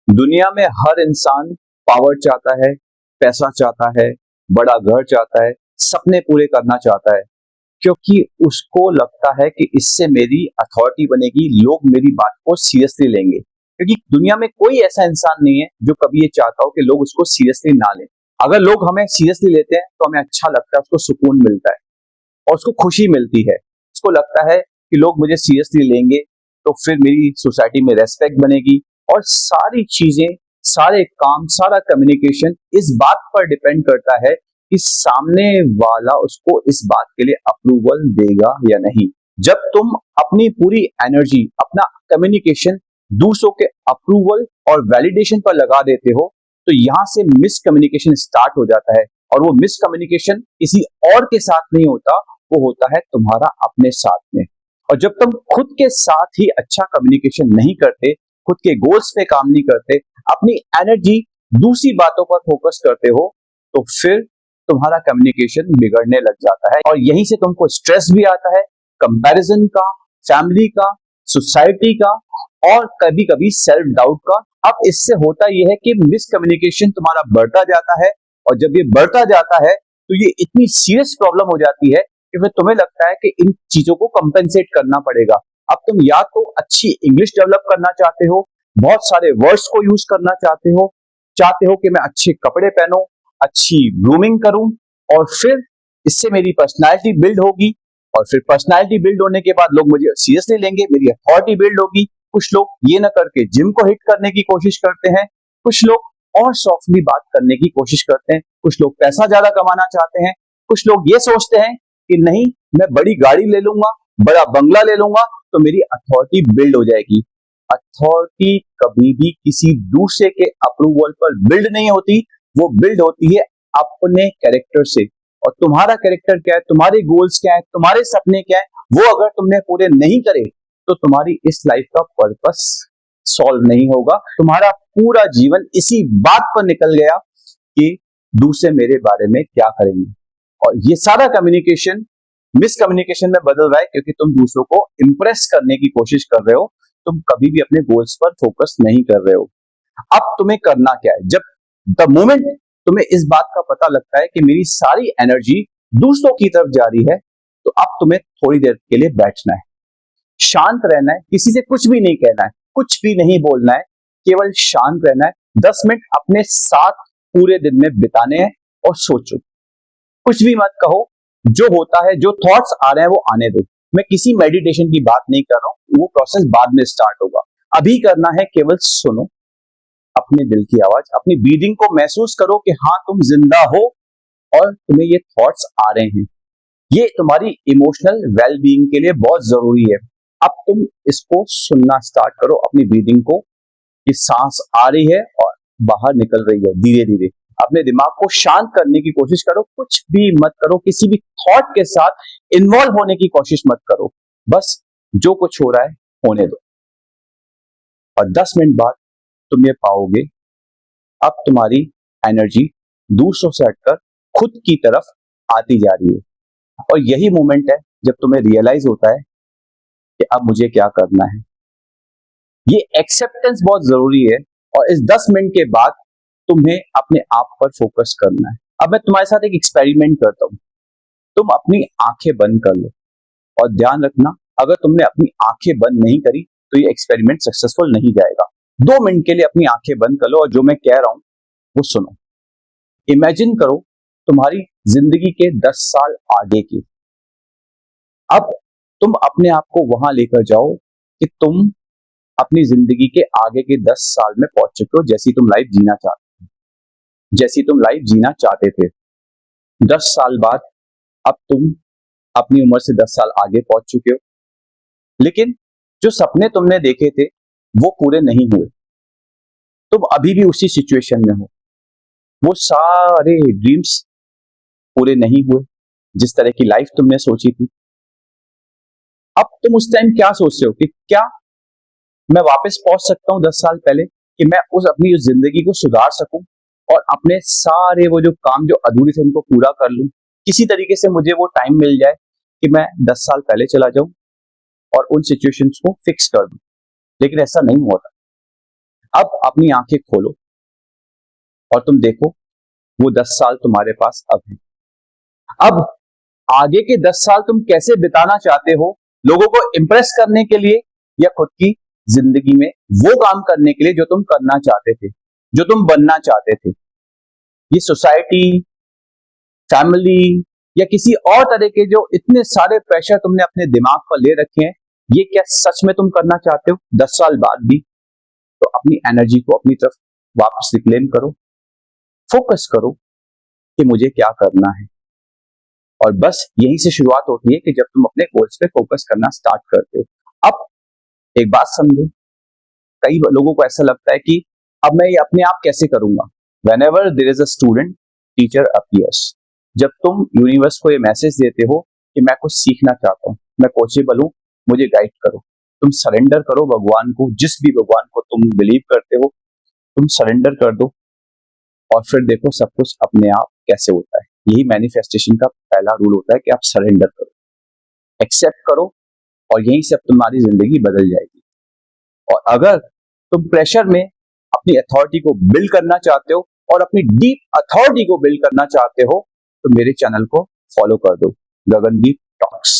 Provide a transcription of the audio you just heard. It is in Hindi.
दुनिया में हर इंसान पावर चाहता है, पैसा चाहता है, बड़ा घर चाहता है, सपने पूरे करना चाहता है, क्योंकि उसको लगता है कि इससे मेरी अथॉरिटी बनेगी, लोग मेरी बात को सीरियसली लेंगे। क्योंकि दुनिया में कोई ऐसा इंसान नहीं है जो कभी ये चाहता हो कि लोग उसको सीरियसली ना लें। अगर लोग हमें सीरियसली लेते हैं तो हमें अच्छा लगता है, उसको सुकून मिलता है और उसको खुशी मिलती है। उसको लगता है कि लोग मुझे सीरियसली लेंगे तो फिर मेरी सोसाइटी में रेस्पेक्ट बनेगी और सारी चीजें, सारे काम, सारा कम्युनिकेशन इस बात पर डिपेंड करता है कि सामने वाला उसको इस बात के लिए अप्रूवल देगा या नहीं। जब तुम अपनी पूरी एनर्जी, अपना कम्युनिकेशन दूसरों के अप्रूवल और वैलिडेशन पर लगा देते हो तो यहां से मिसकम्युनिकेशन स्टार्ट हो जाता है। और वो मिसकम्युनिकेशन किसी और के साथ नहीं होता, वो होता है तुम्हारा अपने साथ में। और जब तुम खुद के साथ ही अच्छा कम्युनिकेशन नहीं करते, खुद के गोल्स पे काम नहीं करते, अपनी एनर्जी दूसरी बातों पर फोकस करते हो, तो फिर तुम्हारा कम्युनिकेशन बिगड़ने लग जाता है और यहीं से तुमको स्ट्रेस भी आता है, कंपैरिजन का, फैमिली का, सोसाइटी का और कभी कभी सेल्फ डाउट का। अब इससे होता यह है कि मिसकम्युनिकेशन तुम्हारा बढ़ता जाता है और जब ये बढ़ता जाता है तो ये इतनी सीरियस प्रॉब्लम हो जाती है कि फिर तुम्हें लगता है कि इन चीजों को कंपेंसेट करना पड़ेगा। अब तुम या तो अच्छी इंग्लिश डेवलप करना चाहते हो, बहुत सारे वर्ड्स को यूज करना चाहते हो कि मैं अच्छे कपड़े पहनूं, अच्छी ग्रूमिंग करूं और फिर इससे मेरी पर्सनालिटी बिल्ड होगी और फिर पर्सनालिटी बिल्ड होने के बाद लोग मुझे सीरियसली लेंगे, मेरी अथॉरिटी बिल्ड होगी। कुछ लोग ये ना करके जिम को हिट करने की कोशिश करते हैं, कुछ लोग और सॉफ्टली बात करने की कोशिश करते हैं, कुछ लोग पैसा ज्यादा कमाना चाहते हैं, कुछ लोग ये सोचते हैं कि नहीं, मैं बड़ी गाड़ी ले लूंगा, बड़ा बंगला ले लूंगा तो मेरी अथॉरिटी बिल्ड हो जाएगी। अथॉरिटी कभी भी किसी दूसरे के अप्रूवल पर बिल्ड नहीं होती, वो बिल्ड होती है अपने कैरेक्टर से। और तुम्हारा कैरेक्टर क्या है, तुम्हारे गोल्स क्या है, तुम्हारे सपने क्या है, वो अगर तुमने पूरे नहीं करे तो तुम्हारी इस लाइफ का पर्पस सॉल्व नहीं होगा। तुम्हारा पूरा जीवन इसी बात पर निकल गया कि दूसरे मेरे बारे में क्या करेंगे। और ये सारा कम्युनिकेशन मिसकम्युनिकेशन में बदल रहा है क्योंकि तुम दूसरों को इंप्रेस करने की कोशिश कर रहे हो, तुम कभी भी अपने गोल्स पर फोकस नहीं कर रहे हो। अब तुम्हें करना क्या है? जब द मोमेंट तुम्हें इस बात का पता लगता है कि मेरी सारी एनर्जी दूसरों की तरफ जा रही है, तो अब तुम्हें थोड़ी देर के लिए बैठना है, शांत रहना है, किसी से कुछ भी नहीं कहना है, कुछ भी नहीं बोलना है, केवल शांत रहना है। 10 मिनट अपने साथ पूरे दिन में बिताने हैं और सोचो, कुछ भी मत कहो, जो होता है, जो थॉट्स आ रहे हैं वो आने दो। मैं किसी मेडिटेशन की बात नहीं कर रहा हूं, वो प्रोसेस बाद में स्टार्ट होगा। अभी करना है केवल सुनो अपने दिल की आवाज, अपनी ब्रीदिंग को महसूस करो कि हाँ, तुम जिंदा हो और तुम्हें ये थॉट्स आ रहे हैं। ये तुम्हारी इमोशनल वेल बीइंग के लिए बहुत जरूरी है। अब तुम इसको सुनना स्टार्ट करो, अपनी ब्रीदिंग को, कि सांस आ रही है और बाहर निकल रही है धीरे धीरे। अपने दिमाग को शांत करने की कोशिश करो, कुछ भी मत करो, किसी भी थॉट के साथ इन्वॉल्व होने की कोशिश मत करो, बस जो कुछ हो रहा है होने दो। और 10 मिनट बाद तुम ये पाओगे, अब तुम्हारी एनर्जी दूसरों से हटकर खुद की तरफ आती जा रही है। और यही मोमेंट है जब तुम्हें रियलाइज होता है कि अब मुझे क्या करना है। ये एक्सेप्टेंस बहुत जरूरी है और इस 10 मिनट के बाद तुम्हें अपने आप पर फोकस करना है। अब मैं तुम्हारे साथ एक एक्सपेरिमेंट करता हूं, तुम अपनी आंखें बंद कर लो और ध्यान रखना, अगर तुमने अपनी आंखें बंद नहीं करी तो ये एक्सपेरिमेंट सक्सेसफुल नहीं जाएगा। 2 मिनट के लिए अपनी आंखें बंद कर लो और जो मैं कह रहा हूं वो सुनो। इमेजिन करो तुम्हारी जिंदगी के 10 साल आगे की। अब तुम अपने आप को वहां लेकर जाओ कि तुम अपनी जिंदगी के आगे के 10 साल में पहुंच चुके हो, जैसी तुम लाइफ जीना चाहते थे। 10 साल बाद अब तुम अपनी उम्र से 10 साल आगे पहुंच चुके हो, लेकिन जो सपने तुमने देखे थे वो पूरे नहीं हुए। तुम अभी भी उसी सिचुएशन में हो, वो सारे ड्रीम्स पूरे नहीं हुए जिस तरह की लाइफ तुमने सोची थी। अब तुम उस टाइम क्या सोचते हो कि क्या मैं वापस पहुंच सकता हूं 10 साल पहले, कि मैं अपनी उस जिंदगी को सुधार सकूं और अपने सारे वो जो काम जो अधूरे थे उनको पूरा कर लूं, किसी तरीके से मुझे वो टाइम मिल जाए कि मैं 10 साल पहले चला जाऊं और उन सिचुएशंस को फिक्स कर दूं। लेकिन ऐसा नहीं होता। अब अपनी आंखें खोलो और तुम देखो वो 10 साल तुम्हारे पास अब है। अब आगे के 10 साल तुम कैसे बिताना चाहते हो, लोगों को इंप्रेस करने के लिए या खुद की जिंदगी में वो काम करने के लिए जो तुम करना चाहते थे, जो तुम बनना चाहते थे। ये सोसाइटी, फैमिली या किसी और तरह के जो इतने सारे प्रेशर तुमने अपने दिमाग पर ले रखे हैं, ये क्या सच में तुम करना चाहते हो 10 साल बाद भी? तो अपनी एनर्जी को अपनी तरफ वापस रिक्लेम करो, फोकस करो कि मुझे क्या करना है। और बस यहीं से शुरुआत होती है कि जब तुम अपने गोल्स पे फोकस करना स्टार्ट करते हो। अब एक बात समझो, कई लोगों को ऐसा लगता है कि अब मैं ये अपने आप कैसे करूंगा। Whenever there is a student, teacher appears। जब तुम यूनिवर्स को ये मैसेज देते हो कि मैं कुछ सीखना चाहता हूँ, मैं कोचेबल हूँ, मुझे गाइड करो, तुम सरेंडर करो भगवान को, जिस भी भगवान को तुम बिलीव करते हो, तुम सरेंडर कर दो और फिर देखो सब कुछ अपने आप कैसे होता है। यही मैनिफेस्टेशन का पहला रूल होता है कि आप सरेंडर करो, एक्सेप्ट करो और यहीं से अब तुम्हारी जिंदगी बदल जाएगी। और अगर तुम प्रेशर में अपनी अथॉरिटी को बिल्ड करना चाहते हो और अपनी डीप अथॉरिटी को बिल्ड करना चाहते हो तो मेरे चैनल को फॉलो कर दो, गगनदीप टॉक्स।